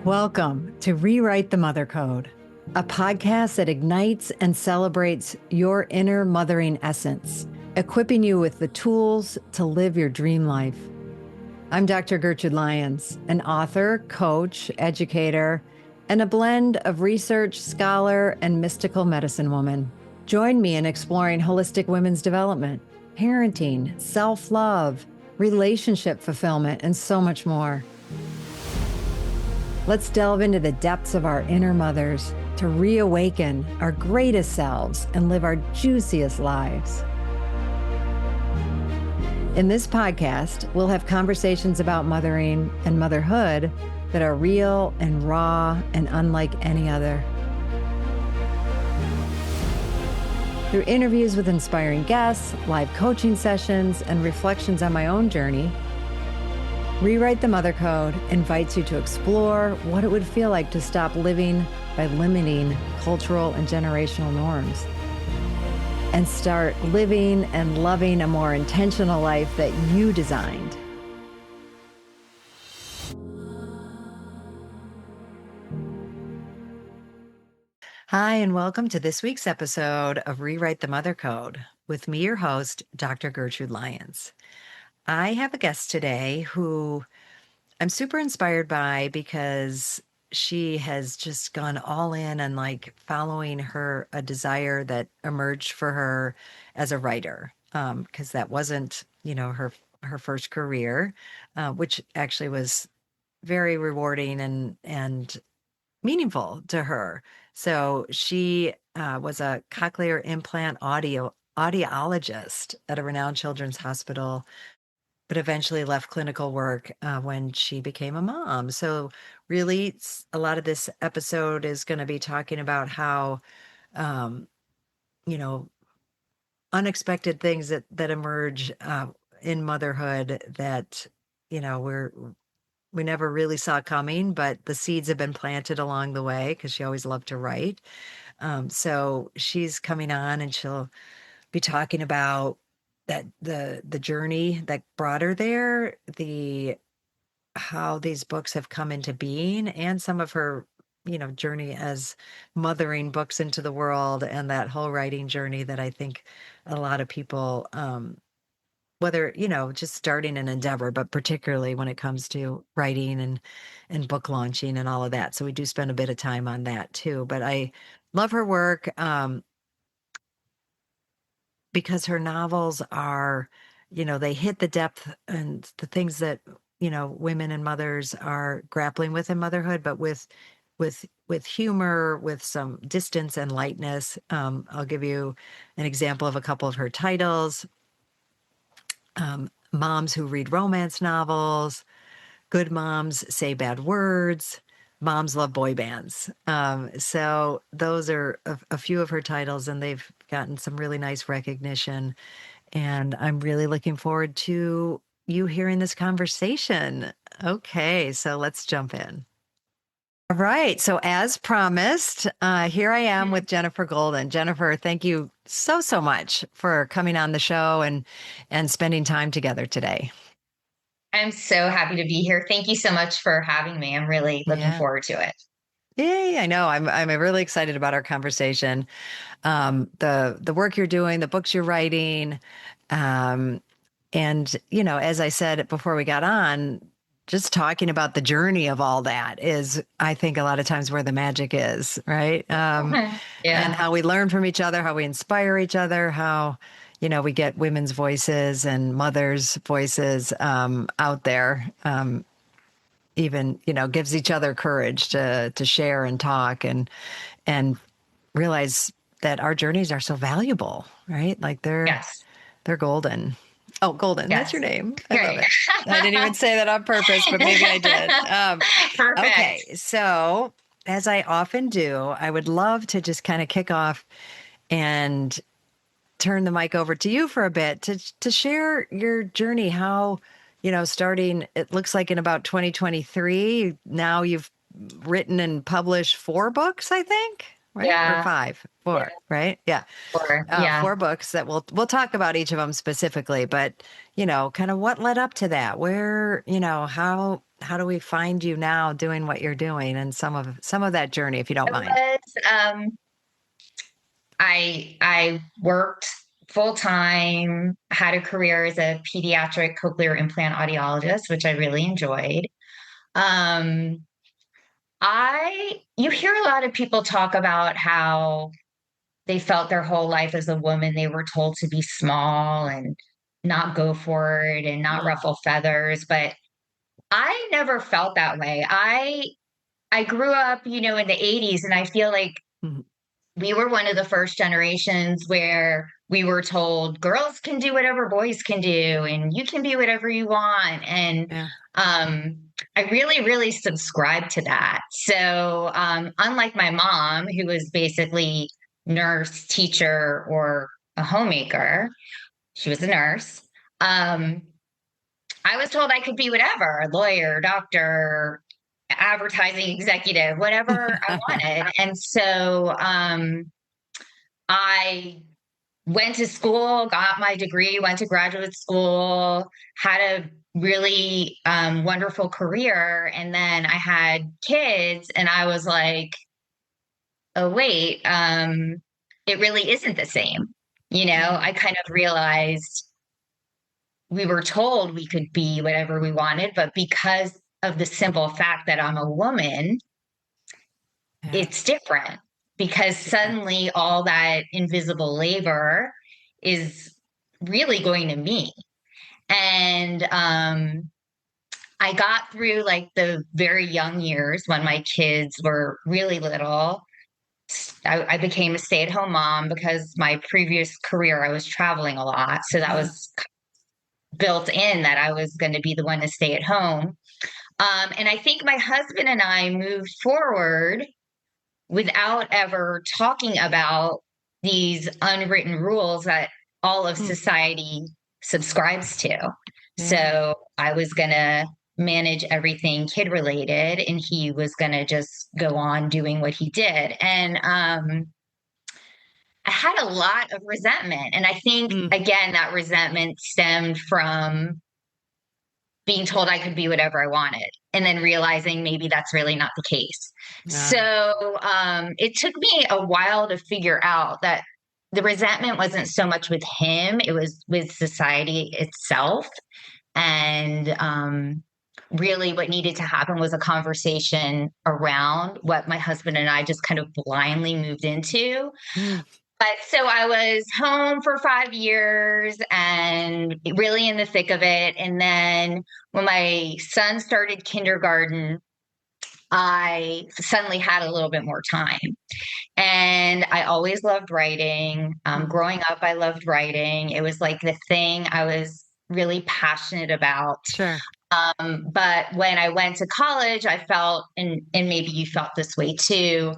Welcome to Rewrite the Mother Code, a podcast that ignites and celebrates your inner mothering essence, equipping you with the tools to live your dream life. I'm Dr. Gertrude Lyons, an author, coach, educator, and a blend of research, scholar, and mystical medicine woman. Join me in exploring holistic women's development, parenting, self-love, relationship fulfillment, and so much more. Let's delve into the depths of our inner mothers to reawaken our greatest selves and live our juiciest lives. In this podcast, we'll have conversations about mothering and motherhood that are real and raw and unlike any other. Through interviews with inspiring guests, live coaching sessions, and reflections on my own journey, Rewrite the Mother Code invites you to explore what it would feel like to stop living by limiting cultural and generational norms and start living and loving a more intentional life that you designed. Hi, and welcome to this week's episode of Rewrite the Mother Code with me, your host, Dr. Gertrude Lyons. I have a guest today who I'm super inspired by because she has just gone all in and following a desire that emerged for her as a writer. Because that wasn't, her first career, which actually was very rewarding and meaningful to her. So she was a cochlear implant audiologist at a renowned children's hospital, but eventually left clinical work when she became a mom. So really, a lot of this episode is going to be talking about how, unexpected things that emerge in motherhood that, we never really saw coming, but the seeds have been planted along the way because she always loved to write. So she's coming on and she'll be talking about that the journey that brought her there, how these books have come into being, and some of her journey as mothering books into the world, and that whole writing journey that I think a lot of people, whether just starting an endeavor, but particularly when it comes to writing and book launching and all of that. So we do spend a bit of time on that too, but I love her work because her novels are, they hit the depth and the things that, women and mothers are grappling with in motherhood, but with humor, with some distance and lightness. I'll give you an example of a couple of her titles. Moms Who Read Romance Novels, Good Moms Say Bad Words, Moms Love Boy Bands. So those are a few of her titles, and they've gotten some really nice recognition. And I'm really looking forward to you hearing this conversation. Okay, so let's jump in. All right. So as promised, here I am with Jenifer Goldin. Jenifer, thank you so much for coming on the show and spending time together today. I'm so happy to be here. Thank you so much for having me. I'm really looking forward to it. Yay, I know. I'm really excited about our conversation. The work you're doing, the books you're writing, and as I said before we got on, just talking about the journey of all that is, I think, a lot of times where the magic is, right? Yeah. And how we learn from each other, how we inspire each other, how, we get women's voices and mothers' voices out there. Even, gives each other courage to share and talk and realize that our journeys are so valuable, right? Like they're golden. Oh, Goldin, that's your name. I love it. I didn't even say that on purpose, but maybe I did. Perfect. Okay, so as I often do, I would love to just kind of kick off and turn the mic over to you for a bit to share your journey, how, starting, it looks like in about 2023, now you've written and published 4 books, I think. Right? Yeah. Or 5, 4, right? Yeah. 4, 4 books that we'll talk about each of them specifically, but, kind of what led up to that, where, how we find you now doing what you're doing, and some of that journey, if you don't I mind? I worked full time, had a career as a pediatric cochlear implant audiologist, which I really enjoyed. Um, I you hear a lot of people talk about how they felt their whole life as a woman they were told to be small and not go for it and not Oh, ruffle feathers, but I never felt that way. I grew up, in the 80s, and I feel like mhm, we were one of the first generations where we were told girls can do whatever boys can do and you can be whatever you want. And yeah. um, I really, really subscribe to that. So, unlike my mom, who was basically nurse, teacher, or a homemaker, she was a nurse. Um, I was told I could be whatever, lawyer, doctor, advertising executive, whatever I wanted. And so I went to school, got my degree, went to graduate school, had a really wonderful career. And then I had kids, and I was like, oh, wait, it really isn't the same. Mm, I kind of realized we were told we could be whatever we wanted, but because of the simple fact that I'm a woman, yeah, it's different because it's different. suddenly all that invisible labor is really going to me. And I got through like the very young years when my kids were really little. I became a stay at home mom because my previous career, I was traveling a lot. So that Yeah. was built in that I was going to be the one to stay at home. And I think my husband and I moved forward without ever talking about these unwritten rules that all of Mm, society subscribes to. yeah. So I was going to manage everything kid related, and he was going to just go on doing what he did. And I had a lot of resentment. And I think, Mm, again, that resentment stemmed from being told I could be whatever I wanted and then realizing maybe that's really not the case. yeah. So it took me a while to figure out that the resentment wasn't so much with him, it was with society itself. And really, what needed to happen was a conversation around what my husband and I just kind of blindly moved into. Mm, But so I was home for 5 years and really in the thick of it. And then when my son started kindergarten, I suddenly had a little bit more time. And I always loved writing. mm, Growing up, I loved writing. It was like the thing I was really passionate about. sure. But when I went to college, I felt, and maybe you felt this way too,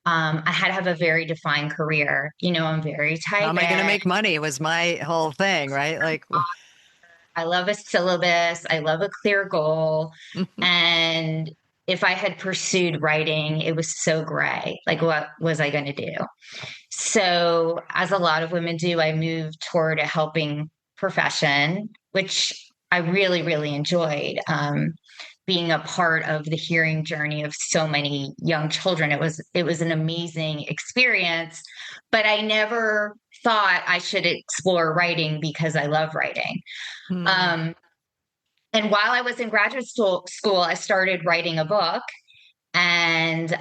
I had to have a very defined career. I'm very How type am I going to A. make money? Was my whole thing, right? Like, I love a syllabus. I love a clear goal. And if I had pursued writing, it was so gray. Like, what was I going to do? So, as a lot of women do, I moved toward a helping profession, which I really, really enjoyed. Being a part of the hearing journey of so many young children, it was an amazing experience. But I never thought I should explore writing because I love writing. mm, Um, and while I was in graduate school, I started writing a book. And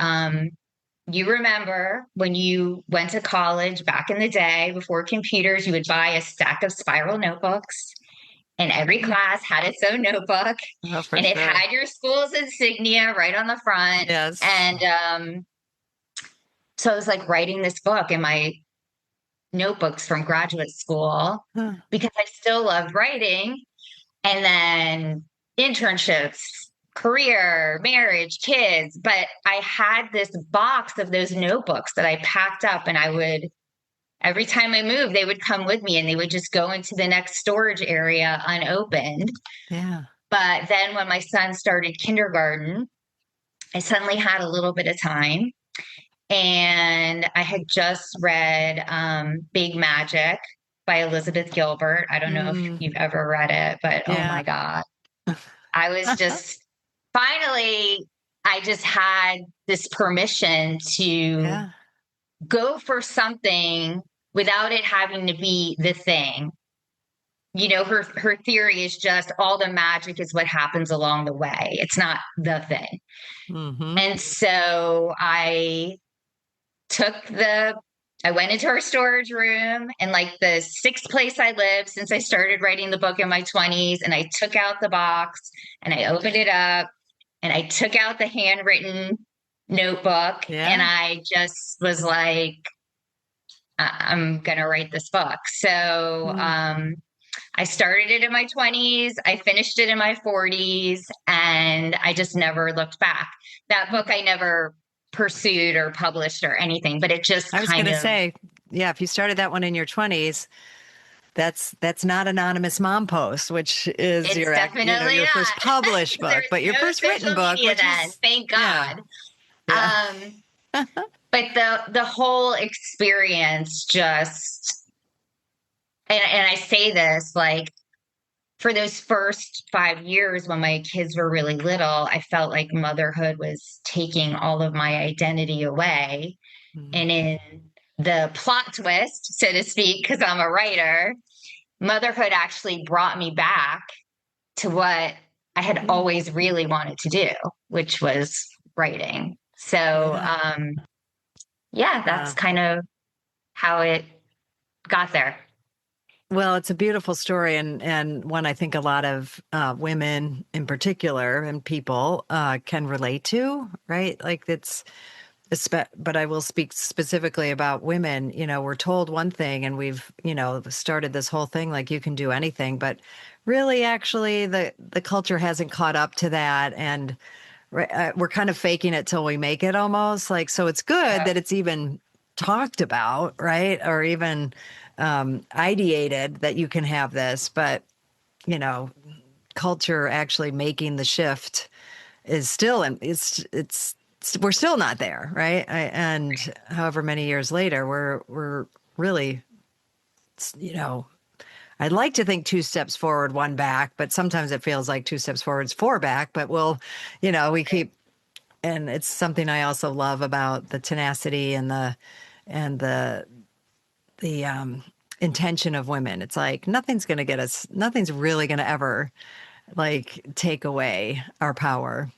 you remember when you went to college back in the day before computers, you would buy a stack of spiral notebooks, and every class had its own notebook, oh, for and it sure. had your school's insignia right on the front. Yes. And so I was like writing this book in my notebooks from graduate school Huh. because I still loved writing. And then internships, career, marriage, kids. But I had this box of those notebooks that I packed up, and I would, every time I moved, they would come with me and they would just go into the next storage area unopened. Yeah. But then when my son started kindergarten, I suddenly had a little bit of time. And I had just read Big Magic by Elizabeth Gilbert. I don't know if Mm, you've ever read it, but oh yeah. my God. I was just finally, I just had this permission to Yeah. go for something without it having to be the thing. Her theory is just all the magic is what happens along the way. It's not the thing. Mm-hmm. And so took the I went into her storage room and like the sixth place I lived since I started writing the book in my 20s. And I took out the box and I opened it up and I took out the handwritten notebook and Yeah. I just was like, I'm going to write this book. So Mm. I started it in my 20s, I finished it in my 40s, and I just never looked back. That book I never pursued or published or anything, but it just I was going kind to of, say, yeah, if you started that one in your 20s, that's not anonymous mom post, which is it's definitely your first not. published There book, was but your no first written social book, media which then, is thank yeah, God. yeah. Um, but the whole experience just, and I say this like for those first 5 years when my kids were really little, I felt like motherhood was taking all of my identity away. Mm. And in the plot twist, so to speak, because I'm a writer, motherhood actually brought me back to what I had Mm. always really wanted to do, which was writing. So, Yeah. yeah, that's Wow. kind of how it got there. Well, it's a beautiful story, and one I think a lot of women in particular and people can relate to, right? Like but I will speak specifically about women. We're told one thing, and we've started this whole thing like you can do anything, but really, actually, the culture hasn't caught up to that, and we're kind of faking it till we make it almost like. So it's good that it's even talked about, right? Or even ideated that you can have this, but you know, culture actually making the shift is still, and it's we're still not there, right? And however many years later, we're really, you know, I'd like to think two steps forward, one back, but sometimes it feels like two steps forwards, four back. But we keep, and it's something I also love about the tenacity and the intention of women. It's like nothing's really going to ever like take away our power.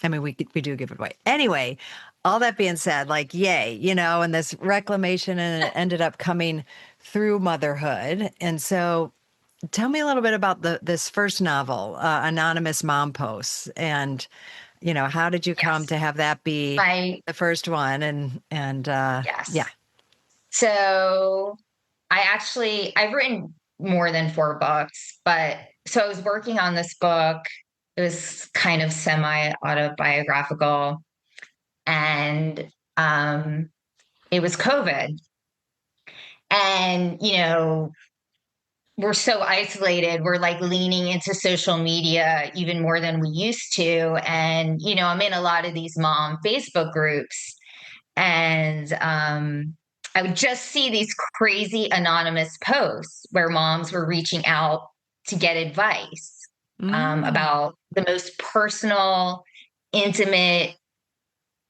I mean, we do give it away anyway. All that being said, like, yay, and this reclamation, and it ended up coming through motherhood. And so, tell me a little bit about this first novel, Anonymous Mom Posts, and how did you come Yes. to have that be My, the first one? And yeah. yes. So I've written more than 4 books, but so I was working on this book. It was kind of semi autobiographical, and it was COVID. And, we're so isolated. We're like leaning into social media even more than we used to. And, I'm in a lot of these mom Facebook groups. And I would just see these crazy anonymous posts where moms were reaching out to get advice Mm, about the most personal, intimate,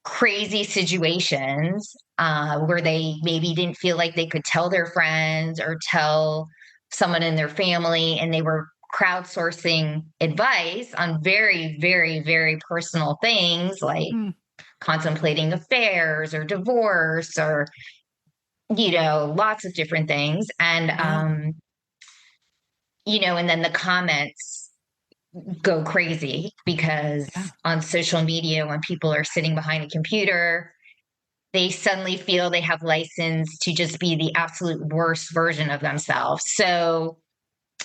crazy situations where they maybe didn't feel like they could tell their friends or tell someone in their family, and they were crowdsourcing advice on very, very, very personal things like mm, contemplating affairs or divorce or lots of different things. And yeah. and then the comments go crazy because Yeah. on social media, when people are sitting behind a computer, they suddenly feel they have license to just be the absolute worst version of themselves. So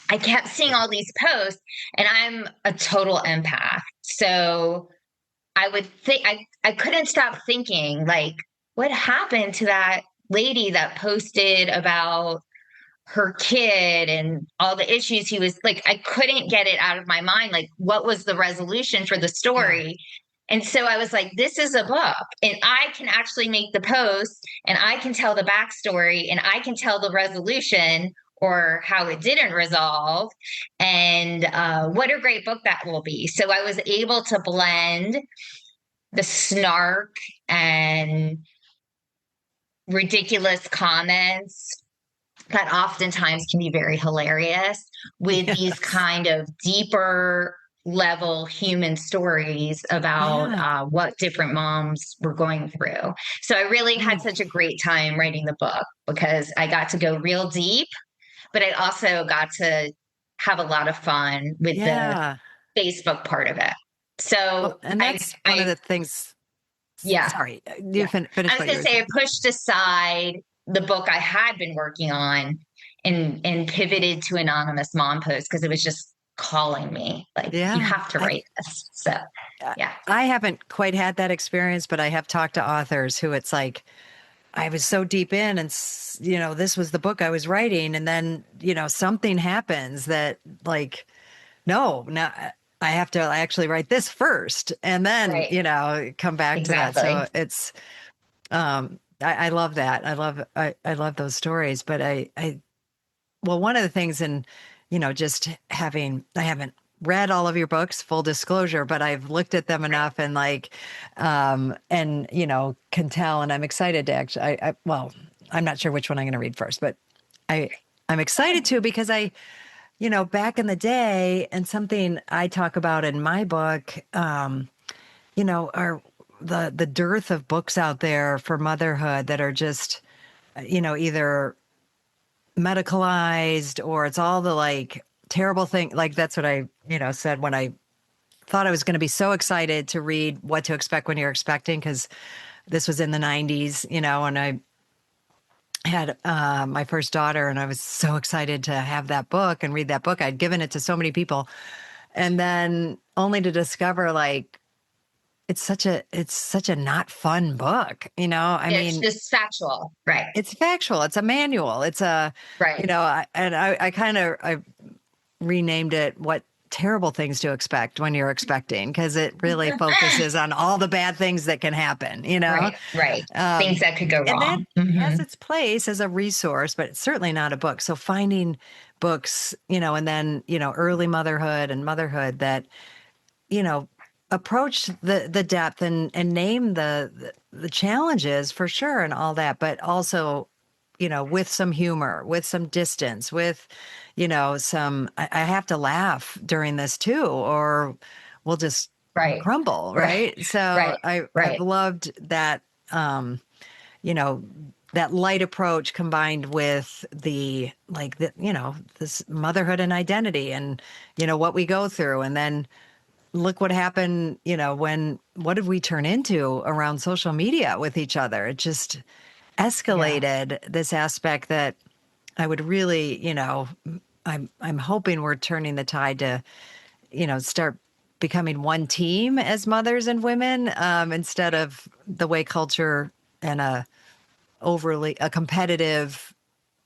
I kept seeing all these posts, and I'm a total empath. So I would think I couldn't stop thinking, like, what happened to that lady that posted about her kid and all the issues he was like, I couldn't get it out of my mind. Like, what was the resolution for the Yeah. story? And so I was like, this is a book, and I can actually make the post, and I can tell the backstory, and I can tell the resolution. or how it didn't resolve, and what a great book that will be. So I was able to blend the snark and ridiculous comments that oftentimes can be very hilarious with these Yes. kind of deeper level human stories about Yeah. what different moms were going through. So I really had Mm. such a great time writing the book because I got to go real deep, but I also got to have a lot of fun with the Yeah. Facebook part of it. Well, So and that's one of I the things. yeah, Sorry, you yeah. finish I was what you going were to say I saying. pushed aside the book I had been working on and pivoted to anonymous mom posts because it was just calling me like you Yeah. have to write this. So I yeah, I haven't quite had that experience, but I have talked to authors who it's like, I was so deep in and, this was the book I was writing. And then, something happens that like, no, now I have to actually write this first and then, right, come back to that. exactly. So it's, I love that. I love those stories, but well, one of the things, and just I haven't read all of your books, full disclosure, but I've looked at them Right. enough and like, and can tell, and I'm excited to actually. Well, I'm not sure which one I'm going to read first, but I I'm excited to because back in the day, and something I talk about in my book, are the dearth of books out there for motherhood that are just either medicalized or it's all the like terrible thing. Like that's what I, said when I thought I was going to be so excited to read What to Expect When You're Expecting, because this was in the 90s, and I had my first daughter and I was so excited to have that book and read that book. I'd given it to so many people. And then only to discover like it's such a not fun book, I It's mean, just factual. Right. it's factual. It's a manual. It's a, Right. I kind of, I renamed it What Terrible Things to Expect When You're Expecting, because it really focuses on all the bad things that can happen, Right. Right. Things Um, that could go and that wrong. Hmm. has its place as a resource, but it's certainly not a book. So finding books, and then, early motherhood and motherhood that, you know, approach the depth and name the challenges for sure and all that, but also, with some humor, with some distance, with, some I have to laugh during this too, or we'll just Right. crumble, Right. right? So Right. I've Right. loved that you know that light approach combined with the like the this motherhood and identity and what we go through, and then look what happened, what did we turn into around social media with each other? It just Yeah. escalated this aspect that I would really, I'm hoping we're turning the tide to, start becoming one team as mothers and women, instead of the way culture and a competitive,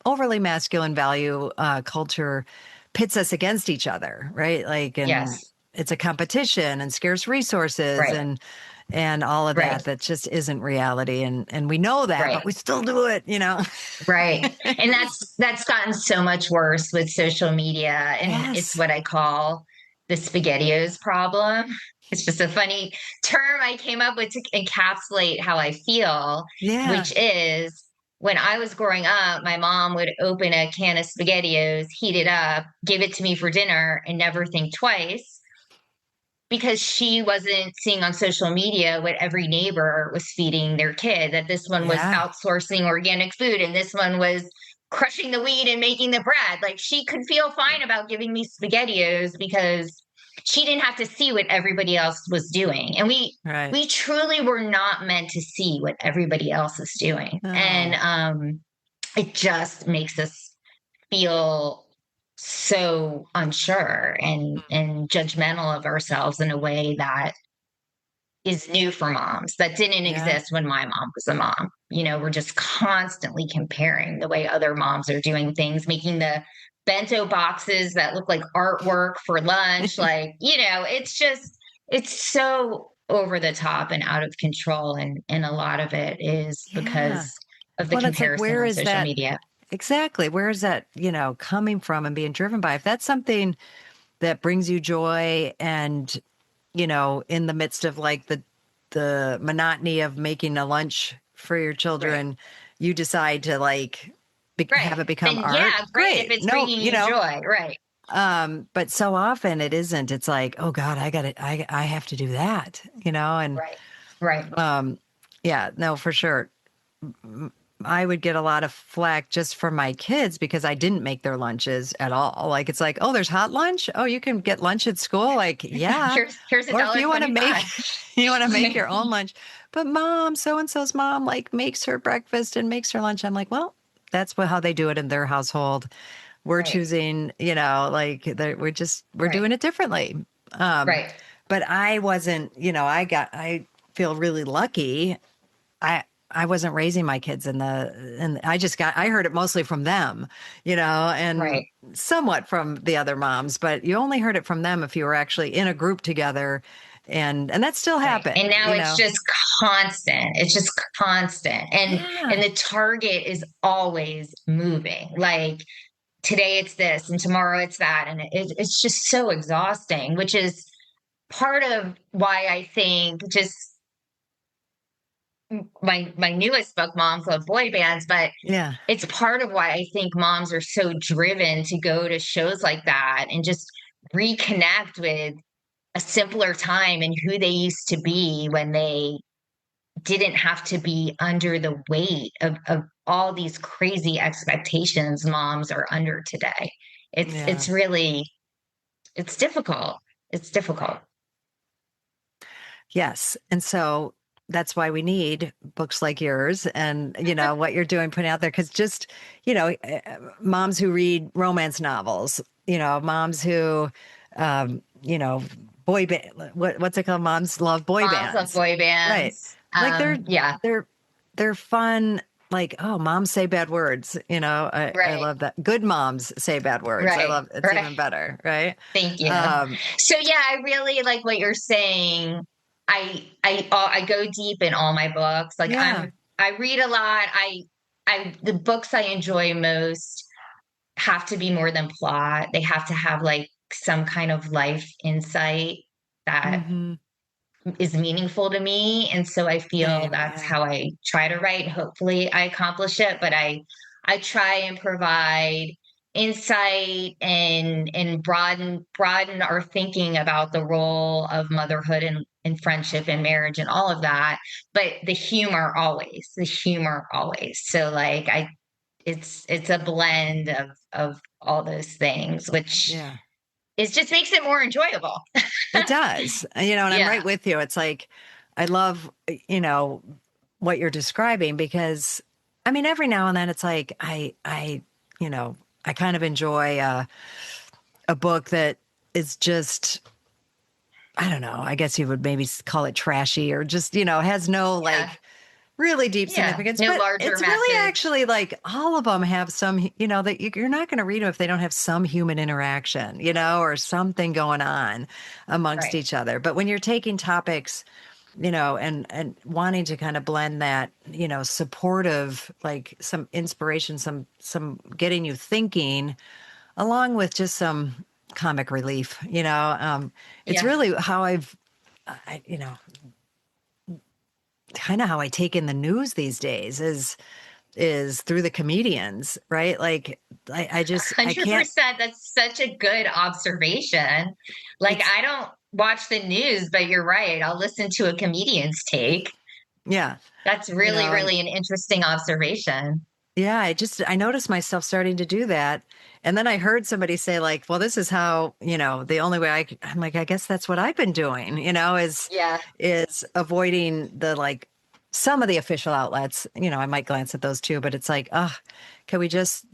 overly masculine value culture pits us against each other, right? Like, and Yes. it's a competition and scarce resources Right. and all of Right. that just isn't reality, and we know that, Right. but we still do it, Right. And that's gotten so much worse with social media. And it's Yes. what I call the SpaghettiOs problem. It's just a funny term I came up with to encapsulate how I feel, Yeah. which is when I was growing up, my mom would open a can of SpaghettiOs, heat it up, give it to me for dinner, and never think twice because she wasn't seeing on social media what every neighbor was feeding their kid, that this one was Yeah. outsourcing organic food and this one was crushing the wheat and making the bread. Like she could feel fine about giving me SpaghettiOs because she didn't have to see what everybody else was doing. And Right. we truly were not meant to see what everybody else is doing. And No. it just makes us feel so unsure and judgmental of ourselves in a way that is new for moms that didn't Yeah. exist when my mom was a mom. We're just constantly comparing the way other moms are doing things, making the bento boxes that look like artwork for lunch. Like, it's so over the top and out of control. And a lot of it is Yeah. because of the Well, it's like, comparison where on is social that? media. exactly. Where is that, coming from and being driven by? If that's something that brings you joy and, in the midst of like the monotony of making a lunch for your Right. children, you decide to like Right. have it become Then art. yeah, great if Great. it's No, bringing you joy. Right. but so often it isn't. It's like, oh God, I have to do that, and Right. Right. um, yeah, no, for sure. I would get a lot of flack just from my kids because I didn't make their lunches at all. Like it's like, oh, there's hot lunch. Oh, you can get lunch at school. Like, yeah. Here's a Or if dollar you want to make 25. you want to make your own lunch. But mom, so and so's mom like makes her breakfast and makes her lunch. I'm like, well, that's how they do it in their household. We're Right. choosing, like we're Right. doing it differently. Um, Right. but I wasn't, I feel really lucky. I wasn't raising my kids and I heard it mostly from them, and Right. somewhat from the other moms, but you only heard it from them if you were actually in a group together, and that still Right. And happened, now it's just constant. It's just constant. And Yeah. the target is always moving. Like today it's this and tomorrow it's that. And it's just so exhausting, which is part of why I think just my newest book, Moms Love Boy Bands, but Yeah. it's part of why I think moms are so driven to go to shows like that and just reconnect with a simpler time and who they used to be when they didn't have to be under the weight of all these crazy expectations moms are under today. Yeah. It's really it's difficult. It's difficult. Yes. And so that's why we need books like yours and, what you're doing, putting out there. Cause just, moms who read romance novels, moms who, you know, boy band, what's it called? Moms love boy Moms love bands. boy Right. bands. Like Yeah, they're, they're fun. Like, oh, moms say bad words. I right, love that. Good moms say bad words. I right, love it's right. even better. Right. Thank you. Um, So yeah, I really like what you're saying. I go deep in all my books. Like yeah. I read a lot. I the books I enjoy most have to be more than plot. They have to have like some kind of life insight that Hmm. is meaningful to me. And so I feel Same. that's Yeah. how I try to write. Hopefully I accomplish it, but I try and provide insight and broaden our thinking about the role of motherhood and friendship and marriage and all of that. But the humor always. So like it's a blend of all those things, which Yeah. is just makes it more enjoyable. It does. And I'm right Yeah. with you. It's like I love, what you're describing because I mean every now and then it's like you know, I kind of enjoy a book that is just I don't know, I guess you would maybe call it trashy or just, has no Yeah. like really deep Yeah, significance, no but larger it's really message. actually like all of them have some, that you're not going to read them if they don't have some human interaction, or something going on amongst Right. each other. But when you're taking topics, and wanting to kind of blend that, supportive, like some inspiration, some getting you thinking, along with just some comic relief, it's Yeah. really how kind of how I take in the news these days is through the comedians, right? Like I can't 100%. That's such a good observation. Like, it's I don't watch the news, but you're right. I'll listen to a comedian's take. yeah, That's really, and really an interesting observation. yeah, I noticed myself starting to do that. And then I heard somebody say like, well, this is how, the only way I'm like, I guess that's what I've been doing, Yeah. is avoiding the like some of the official outlets. I might glance at those too, but it's like, oh, can we just,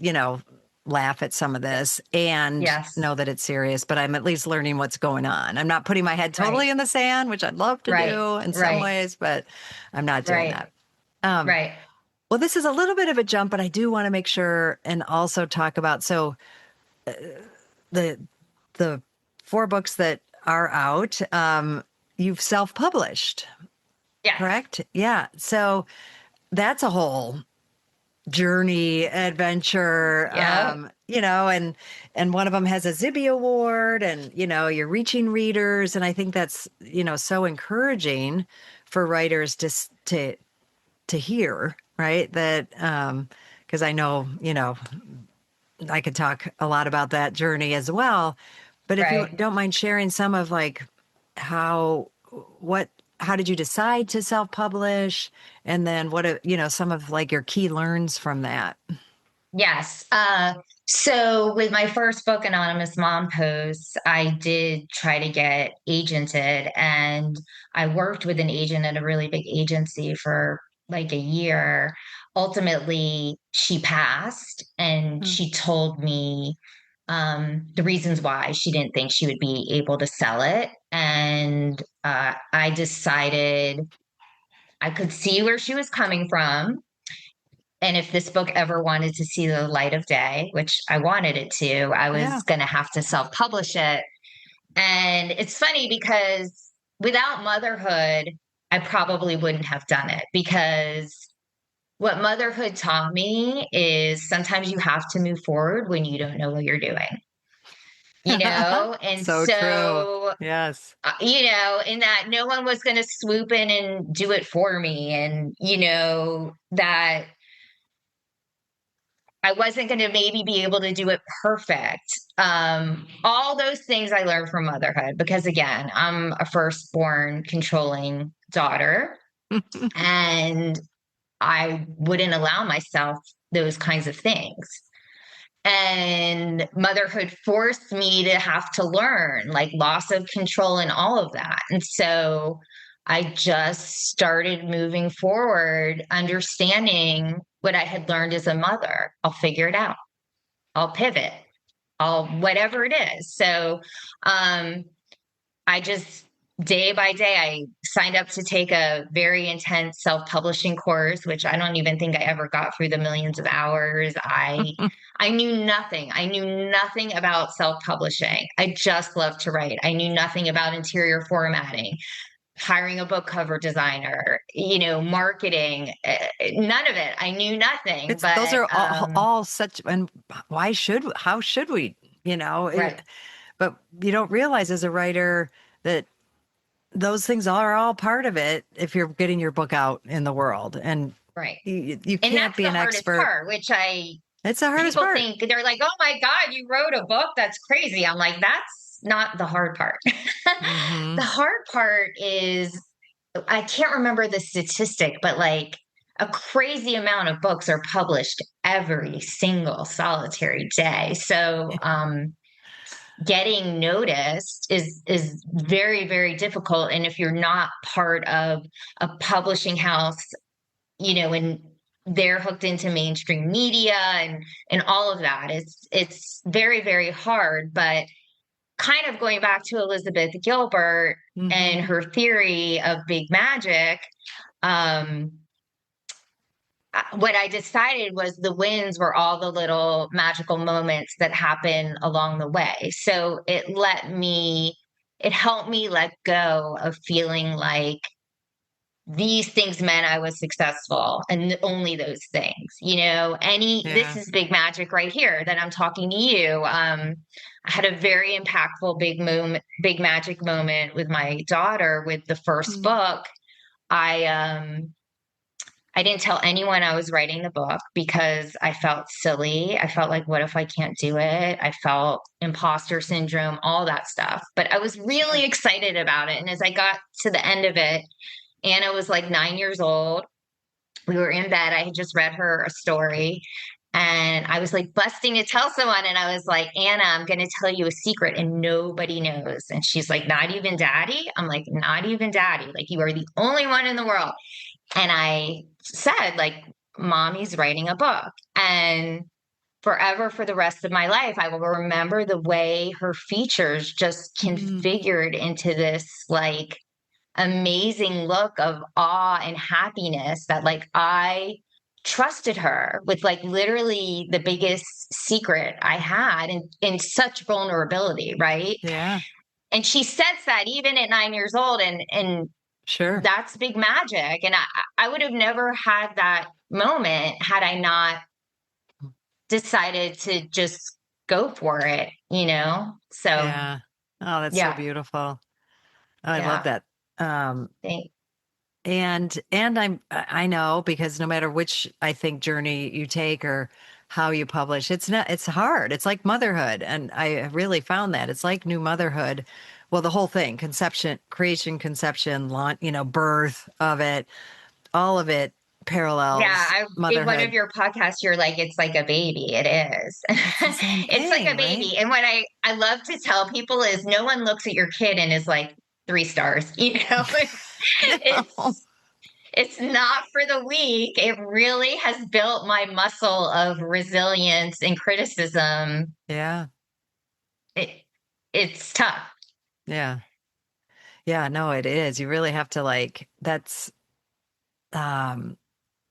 laugh at some of this and Yes. know that it's serious, but I'm at least learning what's going on. I'm not putting my head Right. totally in the sand, which I'd love to Right. do in some Right. ways, but I'm not doing Right. that. Um, Right. well, this is a little bit of a jump, but I do want to make sure and also talk about the the four books that are out. You've self-published, Yes. correct? Yeah. So that's a whole journey adventure, Yeah. and one of them has a Zibby Award, and you're reaching readers, and I think that's so encouraging for writers to hear, right? That because I know I could talk a lot about that journey as well, but if you Right. don't mind sharing some of like how what how did you decide to self-publish, and then some of like your key learns from that. Yes. So with my first book, Anonymous Mom Posts, I did try to get agented, and I worked with an agent at a really big agency for like a year. Ultimately, she passed, and Mm. she told me the reasons why she didn't think she would be able to sell it. And I decided I could see where she was coming from, and if this book ever wanted to see the light of day, which I wanted it to, I Yeah. was going to have to self publish it. And it's funny because without motherhood, I probably wouldn't have done it, because what motherhood taught me is sometimes you have to move forward when you don't know what you're doing, And So true. so, Yes. in that no one was going to swoop in and do it for me. And, that I wasn't going to maybe be able to do it perfect. All those things I learned from motherhood, because again, I'm a firstborn controlling daughter, and I wouldn't allow myself those kinds of things. And motherhood forced me to have to learn like loss of control and all of that. And so I just started moving forward, understanding what I had learned as a mother. I'll figure it out. I'll pivot. I'll whatever it is. So um, I just day by day I signed up to take a very intense self-publishing course, which I don't even think I ever got through the millions of hours. I knew nothing. I knew nothing about self-publishing. I just love to write. I knew nothing about interior formatting, hiring a book cover designer, marketing, none of it. I knew nothing, It's those but are all such, and how should we, right, but you don't realize as a writer that those things are all part of it if you're getting your book out in the world, and right. you And can't that's be the an hardest expert. part, which I It's the hardest people part. think, they're like, "Oh my God, you wrote a book? That's crazy." I'm like, "That's not the hard part." Hmm. The hard part is, I can't remember the statistic, but like a crazy amount of books are published every single solitary day. So, getting noticed is very, very difficult. And if you're not part of a publishing house, and they're hooked into mainstream media and all of that, it's very, very hard. But kind of going back to Elizabeth Gilbert and Hmm. her theory of big magic, um, what I decided was the wins were all the little magical moments that happen along the way. So it helped me let go of feeling like these things meant I was successful, and only those things, this Yeah. is big magic right here that I'm talking to you. I had a very impactful big magic moment with my daughter with the first Mm. book. I didn't tell anyone I was writing the book because I felt silly. I felt like, what if I can't do it? I felt imposter syndrome, all that stuff. But I was really Sure. excited about it. And as I got to the end of it, Anna was like 9 years old. We were in bed. I had just read her a story, and I was like busting to tell someone. And I was like, Anna, I'm going to tell you a secret and nobody knows. And she's like, not even daddy? I'm like, not even daddy. Like, you are the only one in the world. And I said, like, mommy's writing a book. And forever, for the rest of my life, I will remember the way her features just Mm. configured into this like amazing look of awe and happiness, that like I trusted her with like literally the biggest secret I had, in such vulnerability, right? Yeah. And she says that even at 9 years old, and Sure. that's big magic. And I would have never had that moment had I not decided to just go for it, you know? So, Yeah. Oh, that's so yeah, beautiful. I love yeah. that. Um, Thank and I know because no matter which I think journey you take or how you publish, it's hard. It's like motherhood, and I have really found that it's like new motherhood. Well, the whole thing, conception, creation, conception, launch, birth of it, all of it Yeah, parallels I in one of motherhood. your podcasts, you're like, "It's like a baby." It is. It's the same It's like a thing, right? baby, and what I love to tell people is no one looks at your kid and is like, 3 stars, you know? No. It's it's not for the weak. It really has built my muscle of resilience and criticism. Yeah. It it's tough. Yeah. Yeah, no, it is. You really have to um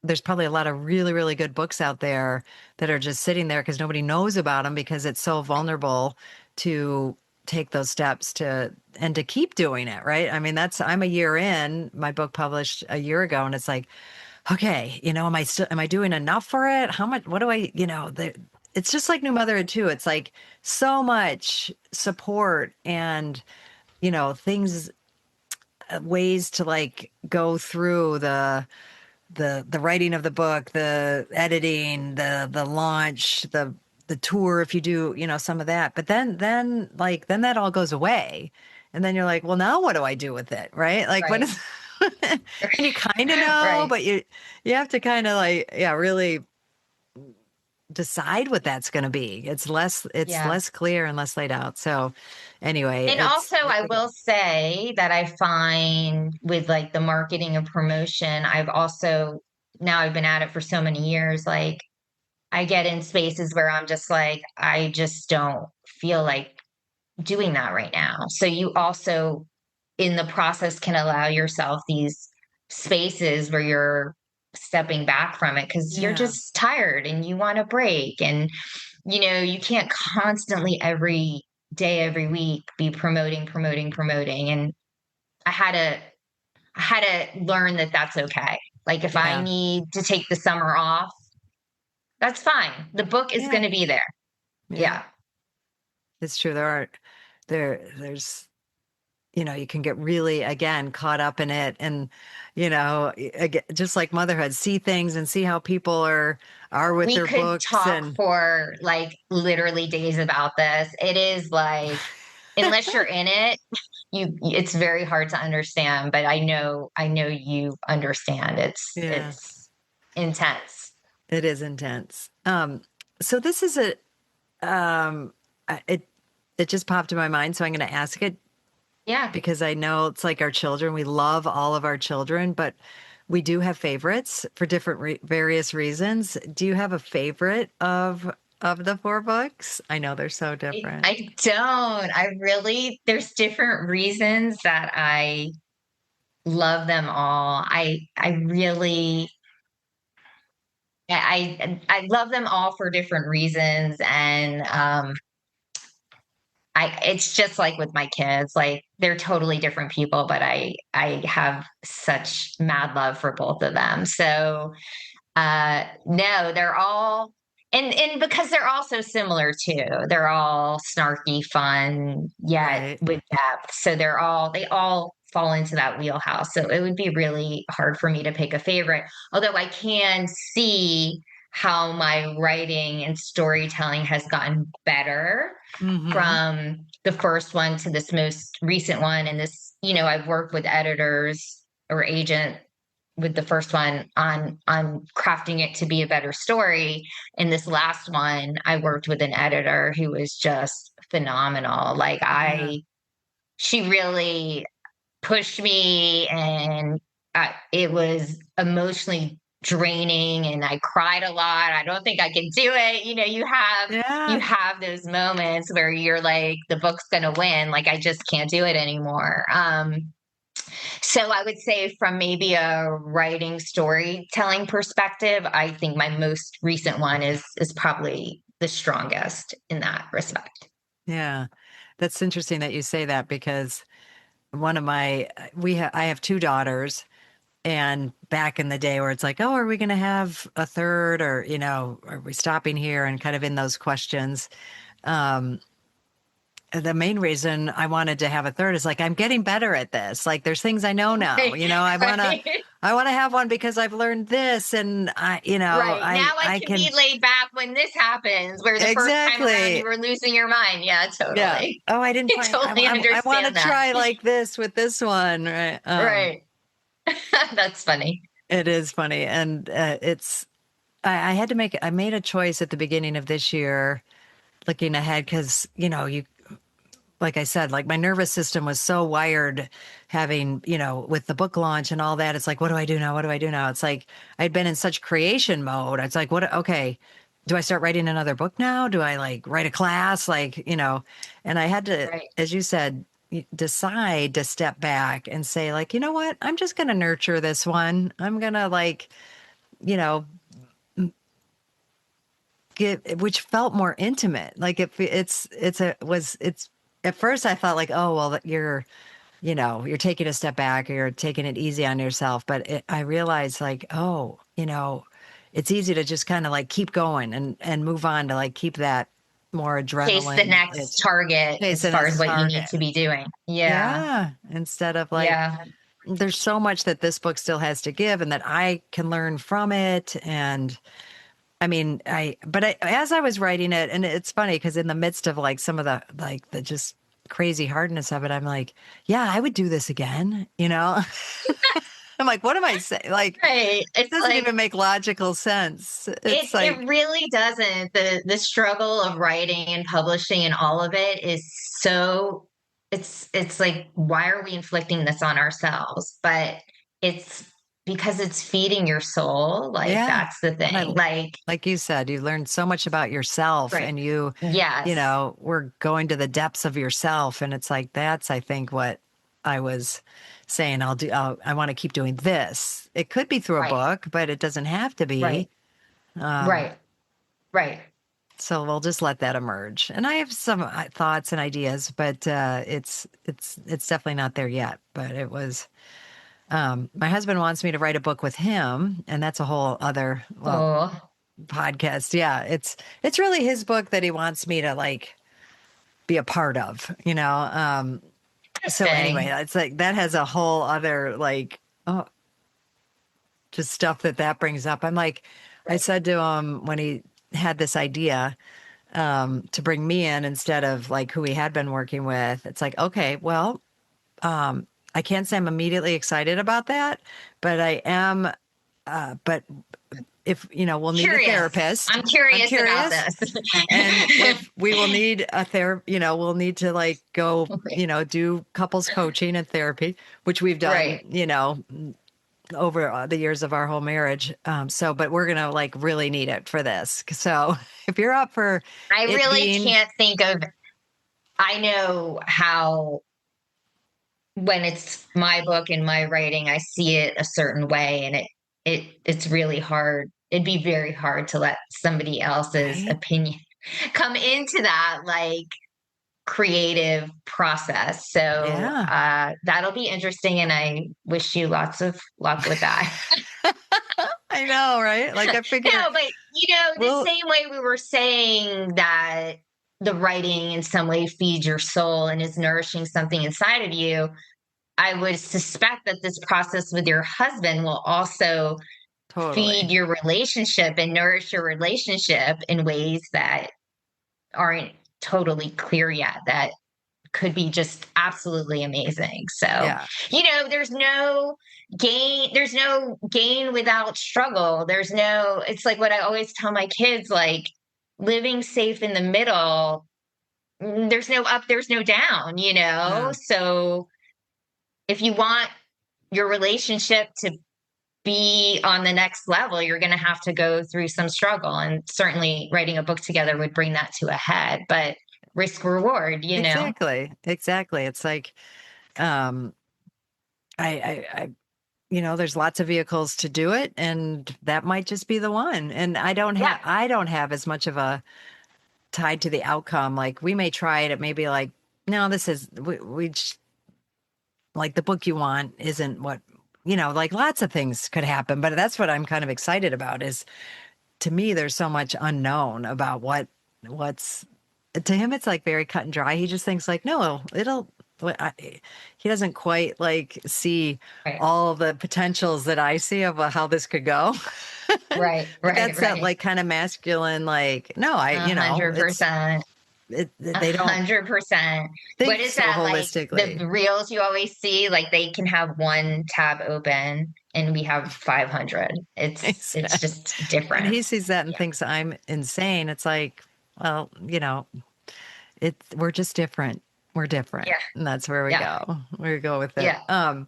there's probably a lot of really, really good books out there that are just sitting there because nobody knows about them because it's so vulnerable to take those steps and to keep doing it, right? I mean, I'm a year in, my book published a year ago, and it's like, okay, am I doing enough for it? How much, what do it's just like new motherhood too. It's like so much support and, things, ways to like go through the writing of the book, the editing, the launch, the tour if you do, some of that. But then that all goes away. And then you're like, well, now what do I do with it? Right? Like what Right. is and you kind of know, Right. but you have to kind of like, yeah, really decide what that's going to be. It's Yeah. less clear and less laid out. So anyway, And it's also, I will say that I find with like the marketing and promotion, I've also now I've been at it for so many years, like I get in spaces where I'm just like, I just don't feel like doing that right now. So you also, in the process, can allow yourself these spaces where you're stepping back from it because you're yeah. just tired and you want a break. And, you can't constantly every day, every week be promoting, promoting, promoting. And I had to, I had to learn that that's okay. Like if I Yeah. need to take the summer off, that's fine. The book is Yeah. going to be there. Yeah. Yeah. It's true. There's you can get really again caught up in it and again, just like motherhood, see things and see how people are with We their could books talk and for like literally days about this. It is like, unless you're in it, it's very hard to understand, but I know you understand. yeah, It's intense. it is intense. So this is a um it just popped in my mind, so I'm going to ask it Yeah. because I know it's like our children. We love all of our children, but we do have favorites for different various reasons. Do you have a favorite of the four books? I know they're so different. I don't. I really there's different reasons that I love them all. I really I love them all for different reasons, and I it's just like with my kids, like they're totally different people, but I have such mad love for both of them. So no, they're all and because they're all so similar too. They're all snarky, fun, yet Right. with depth. So they all fall into that wheelhouse. So it would be really hard for me to pick a favorite. Although I can see how my writing and storytelling has gotten better Mm-hmm. from the first one to this most recent one. And this, I've worked with editors or agent with the first one on crafting it to be a better story. In this last one, I worked with an editor who was just phenomenal. Like Yeah. she really pushed me, and it was emotionally draining, and I cried a lot. I don't think I can do it. You Yeah. have those moments where you're like, the book's gonna win. Like I just can't do it anymore. So I would say from maybe a writing storytelling perspective, I think my most recent one is probably the strongest in that respect. Yeah. That's interesting that you say that because one of my I have two daughters And back in the day where it's like, oh, are we going to have a third, or, are we stopping here, and kind of in those questions. Um, the main reason I wanted to have a third is like, I'm getting better at this. Like there's things I know now, Right. I want to have one because I've learned this, and Right. Now I I can be can. laid back when this happens, where the first time around you Exactly. were losing your mind. Yeah, Yeah. totally. Oh, I didn't I find, totally I want to understand that. try like this with this one. Right. Right. That's funny. It is funny. And I had to I made a choice at the beginning of this year looking ahead because, like I said, like my nervous system was so wired having, with the book launch and all that. It's like, what do I do now? What do I do now? It's like I'd been in such creation mode. It's like, okay, do I start writing another book now? Do I like write a class? Like, and I had to, Right. as you said, decide to step back and say, like, you know what? I'm just going to nurture this one. I'm going to like, you know, get, which felt more intimate. Like it's at first I thought like, oh, well, you're taking a step back, or you're taking it easy on yourself. But I realized like, oh, it's easy to just kind of like keep going and move on to like keep that more Chase the adrenaline. next It's target as chasing far as as a what you need target. to be doing. Yeah. Yeah. Instead of like, Yeah. there's so much that this book still has to give and that I can learn from it. And I mean, as I was writing it, and it's funny because in the midst of like some of the just crazy hardness of it, I'm like, yeah, I would do this again. I'm like, what am I saying? Like, Right. it It's doesn't like even make logical sense. it It's it like, really doesn't. The struggle of writing and publishing and all of it is so it's like, why are we inflicting this on ourselves? But it's because it's feeding your soul. Like yeah. that's the And thing. Like, like you said, you learned so much about yourself, right. and Yes. we're going to the depths of yourself. And it's like, that's, I think, what I was saying. I want to keep doing this. It could be through a Right. book, but it doesn't have to be. Right. Um, Right. Right. so we'll just let that emerge. And I have some thoughts and ideas, but it's definitely not there yet. But it was, my husband wants me to write a book with him, and that's a whole other, well, Oh, podcast. Yeah, it's really his book that he wants me to like be a part of, so anyway, interesting. it's like that has a whole other like, oh, just stuff that brings up. I'm like, I Right. said to him when he had this idea to bring me in instead of like who he had been working with. It's like, okay, well, I can't say I'm immediately excited about that, but I am. But if we'll need a Curious. therapist. I'm I'm curious about curious. this. And if we will need a we'll need to like go, do couples coaching and therapy, which we've done, Right. over the years of our whole marriage. But we're going to like really need it for this. So if you're up for I it really being can't think of I know how when it's my book and my writing, I see it a certain way, and it's really hard. It'd be very hard to let somebody else's right. opinion come into that like creative process. So Yeah. that'll be interesting, and I wish you lots of luck with that. I know, right? Like I figure, No, but the well, same way we were saying that the writing in some way feeds your soul and is nourishing something inside of you, I would suspect that this process with your husband will also feed totally. your relationship and nourish your relationship in ways that aren't totally clear yet, that could be just absolutely amazing. So, Yeah. there's no gain without struggle. It's like what I always tell my kids, like living safe in the middle, there's no up, there's no down, you know? Yeah. So if you want your relationship to be on the next level, you're going to have to go through some struggle. And certainly writing a book together would bring that to a head, but risk reward, you know? Exactly. Exactly. It's like, um, I there's lots of vehicles to do it, and that might just be the one. And Yeah. I don't have as much of a tied to the outcome. Like we may try it. It may be like, no, this is, like the book you want isn't what, like lots of things could happen, but that's what I'm kind of excited about is to me, there's so much unknown about what's to him. It's like very cut and dry. He just thinks like, no, it'll, he doesn't quite like see Right. all the potentials that I see of how this could go. Right. But Right. that's that Right. like kind of masculine, like, no, A hundred percent. A they don't 100%. What think is so that like holistically. the reels you always see? Like they can have one tab open and we have 500. It's Exactly. just When different. he sees that and Yeah. thinks I'm insane, it's like, well, we're just different. We're different. Yeah. And that's where we Yeah. go. We go with it. Yeah.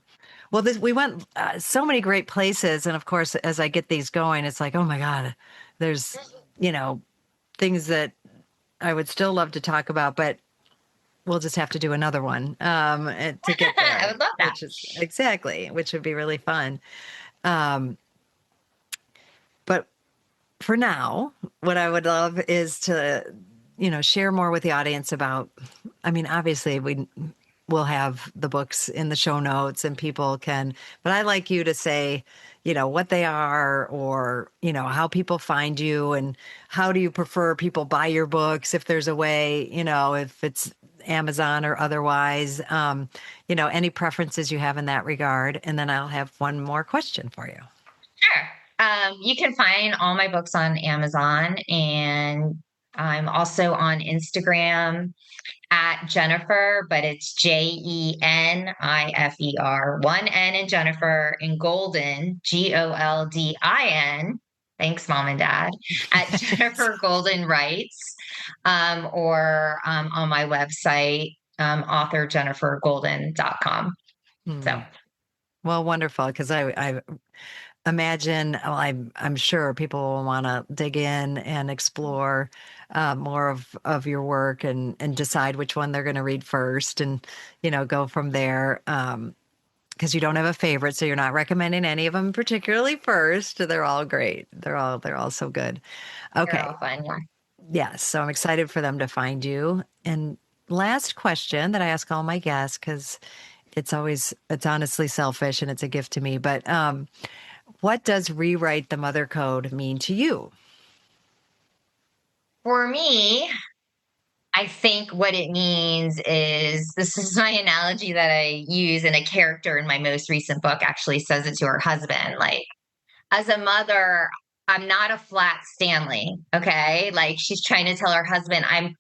Well, we went so many great places. And of course, as I get these going, it's like, oh my God, there's, you know, things that I would still love to talk about, but we'll just have to do another one to get I there, would love that. which is exactly, which would be really fun. Um, but for now, what I would love is to, share more with the audience about, I mean, obviously we'll have the books in the show notes and people can, but I like you to say, what they are or, how people find you and how do you prefer people buy your books if there's a way, if it's Amazon or otherwise, any preferences you have in that regard. And then I'll have one more question for you. Sure. You can find all my books on Amazon, and I'm also on Instagram at Jenifer, but it's Jenifer, one N in Jennifer, and Golden, Goldin. Thanks, mom and dad, at Jenifer Golden Writes, or on my website, authorjenifergolden.com. So, Hmm. Well, wonderful. Because I imagine, well, I'm sure people will want to dig in and explore more of your work and decide which one they're going to read first, and go from there. Because you don't have a favorite, so you're not recommending any of them particularly first. They're all great. They're all so good. they're all Okay, fun. Yeah. yes. So I'm excited for them to find you. And last question that I ask all my guests because it's honestly selfish and it's a gift to me, but what does rewrite the mother code mean to you? For me, I think what it means is this is my analogy that I use, and a character in my most recent book actually says it to her husband. Like, as a mother, I'm not a flat Stanley. Okay. Like she's trying to tell her husband, I'm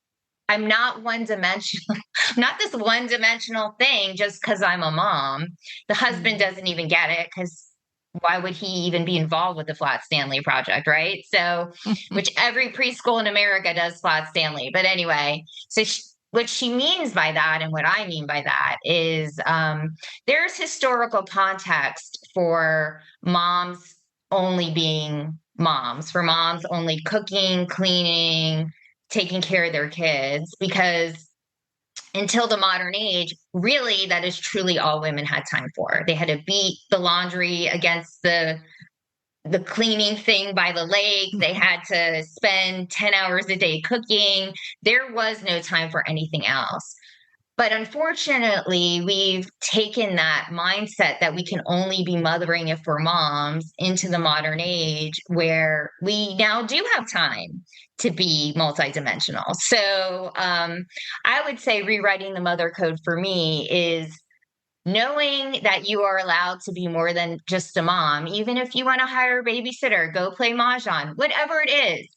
not one dimensional, not this one dimensional thing just because I'm a mom. The husband Mm. doesn't even get it because why would he even be involved with the Flat Stanley project, right? So, which every preschool in America does Flat Stanley. But anyway, what she means by that, and what I mean by that, is there's historical context for moms only being moms, for moms only cooking, cleaning, taking care of their kids, because until the modern age, really, that is truly all women had time for. They had to beat the laundry against the cleaning thing by the lake. They had to spend 10 hours a day cooking. There was no time for anything else. But unfortunately, we've taken that mindset that we can only be mothering if we're moms into the modern age where we now do have time to be multidimensional. So I would say rewriting the mother code for me is knowing that you are allowed to be more than just a mom. Even if you want to hire a babysitter, go play mahjong, whatever it is,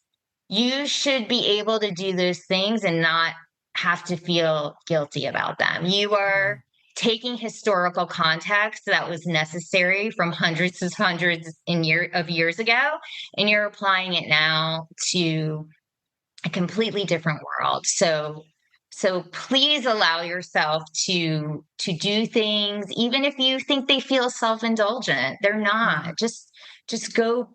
you should be able to do those things and not have to feel guilty about them. You Yeah. are taking historical context that was necessary from hundreds of years ago, and you're applying it now to a completely different world. So please allow yourself to do things even if you think they feel self-indulgent. They're Yeah. not. Just go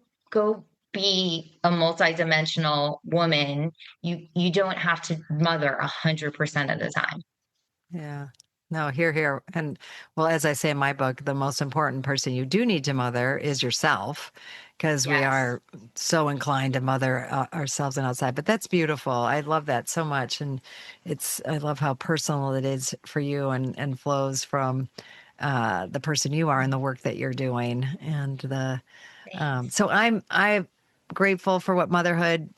be a multidimensional woman. You don't have to mother 100% of the time. Yeah. No, here, here. And well, as I say in my book, the most important person you do need to mother is yourself because we Yes. are so inclined to mother ourselves and outside. But that's beautiful. I love that so much. And I love how personal it is for you and flows from the person you are and the work that you're doing. And Thanks. so I'm grateful for what motherhood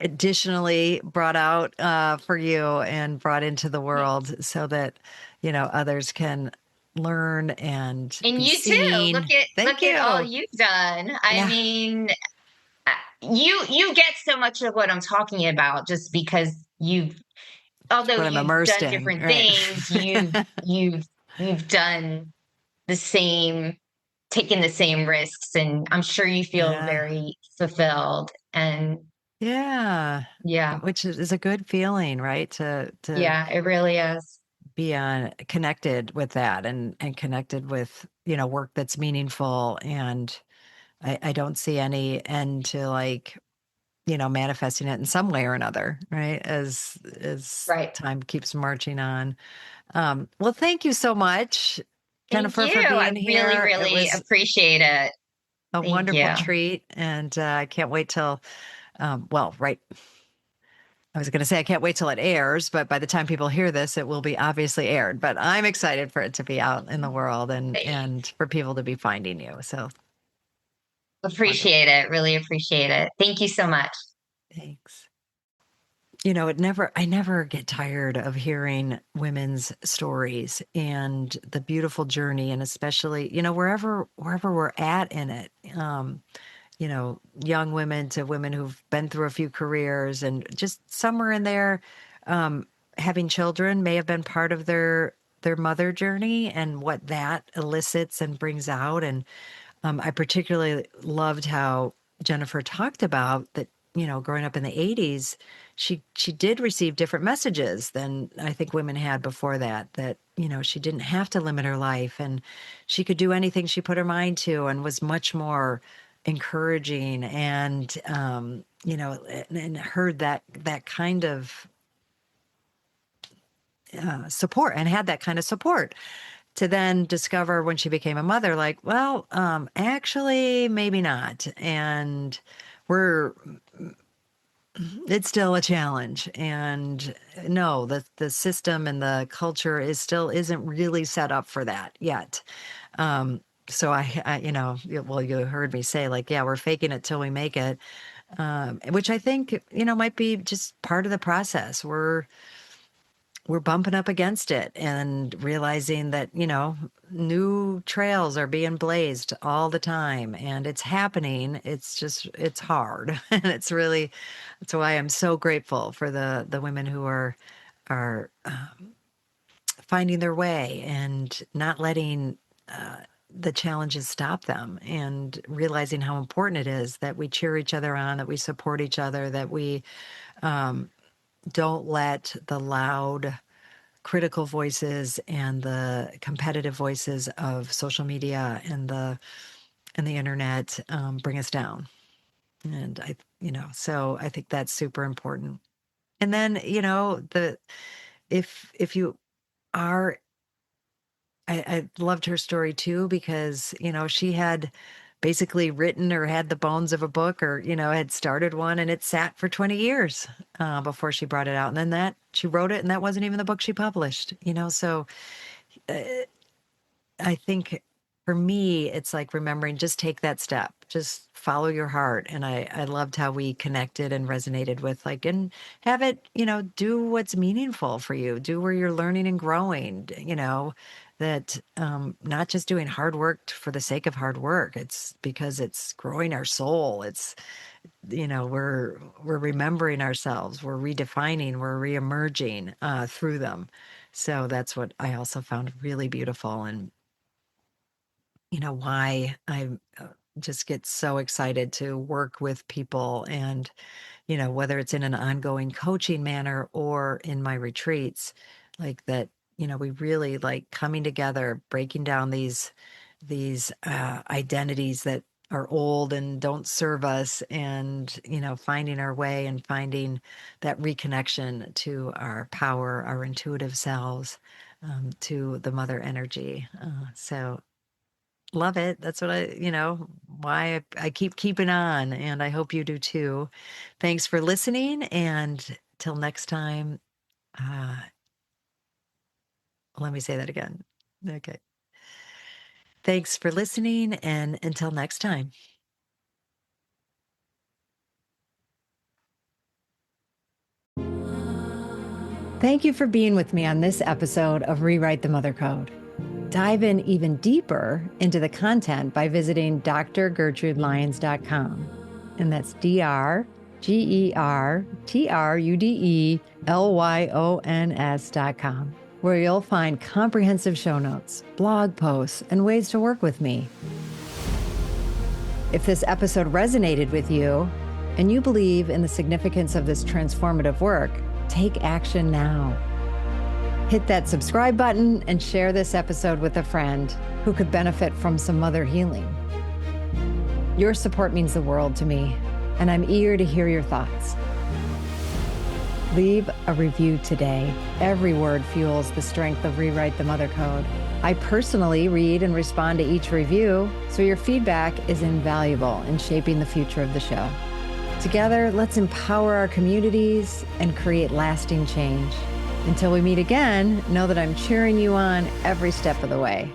additionally brought out for you and brought into the Thanks. world so that, others can learn and And be you too. seen. Thank Look at all you. you've done. I Yeah. mean, you get so much of what I'm talking about just because It's although what I'm you've immersed done in. different Right. things, you've done the same, taken the same risks, and I'm sure you feel Yeah. very fulfilled. And Yeah. yeah, Which is a good feeling, right? To yeah, it really is. be connected with that and connected with, work that's meaningful. And I don't see any end to like, manifesting it in some way or another, right? As Right. time keeps marching on. Well, thank you so much, Thank Jennifer, you. for I being really, here. It really was appreciate it. a Thank you. wonderful treat, and I can't wait till, well, right. I was going to say I can't wait till it airs, but by the time people hear this, it will be obviously aired. But I'm excited for it to be out in the world and for people to be finding you. So wonderful. Appreciate it. Really appreciate it. Thank you so much. Thanks. I never get tired of hearing women's stories and the beautiful journey, and especially, wherever we're at in it. Young women to women who've been through a few careers and just somewhere in there, um, having children may have been part of their mother journey and what that elicits and brings out. And I particularly loved how Jenifer talked about that, growing up in the 80s, she did receive different messages than I think women had before that, she didn't have to limit her life and she could do anything she put her mind to and was much more encouraging and, and heard that kind of support and had that kind of support to then discover when she became a mother, like, well, actually, maybe not. And we're, it's still a challenge. And no, the system and the culture is still isn't really set up for that yet. Um, so well, you heard me say like, yeah, we're faking it till we make it, which I think, might be just part of the process. We're bumping up against it and realizing that, new trails are being blazed all the time and it's happening. It's hard. And that's why I'm so grateful for the women who are finding their way and not letting, the challenges stop them and realizing how important it is that we cheer each other on, that we support each other, that we, don't let the loud, critical voices and the competitive voices of social media and the internet bring us down. And so I think that's super important. And then, if you are, I loved her story too, because, she had basically written or had the bones of a book or, had started one and it sat for 20 years before she brought it out. And then that she wrote it and that wasn't even the book she published, so uh, I think for me, it's like remembering just take that step, just follow your heart. And I loved how we connected and resonated with like, and have it, do what's meaningful for you, do where you're learning and growing, that not just doing hard work for the sake of hard work. It's because it's growing our soul. It's, we're remembering ourselves, we're redefining, we're reemerging through them. So that's what I also found really beautiful and why I just get so excited to work with people and, whether it's in an ongoing coaching manner or in my retreats, like that, we really like coming together, breaking down these identities that are old and don't serve us and, finding our way and finding that reconnection to our power, our intuitive selves, to the mother energy. So love it. That's what why I keep keeping on, and I hope you do too. Thanks for listening, and till next time, uh, let me say that again. Okay. Thanks for listening, and until next time. Thank you for being with me on this episode of Rewrite the Mother Code. Dive in even deeper into the content by visiting drgertrudelyons.com. And that's drgertrudelyons.com, where you'll find comprehensive show notes, blog posts, and ways to work with me. If this episode resonated with you and you believe in the significance of this transformative work, take action now. Hit that subscribe button and share this episode with a friend who could benefit from some mother healing. Your support means the world to me, and I'm eager to hear your thoughts. Leave a review today. Every word fuels the strength of Rewrite the Mother Code. I personally read and respond to each review, so your feedback is invaluable in shaping the future of the show. Together, let's empower our communities and create lasting change. Until we meet again, know that I'm cheering you on every step of the way.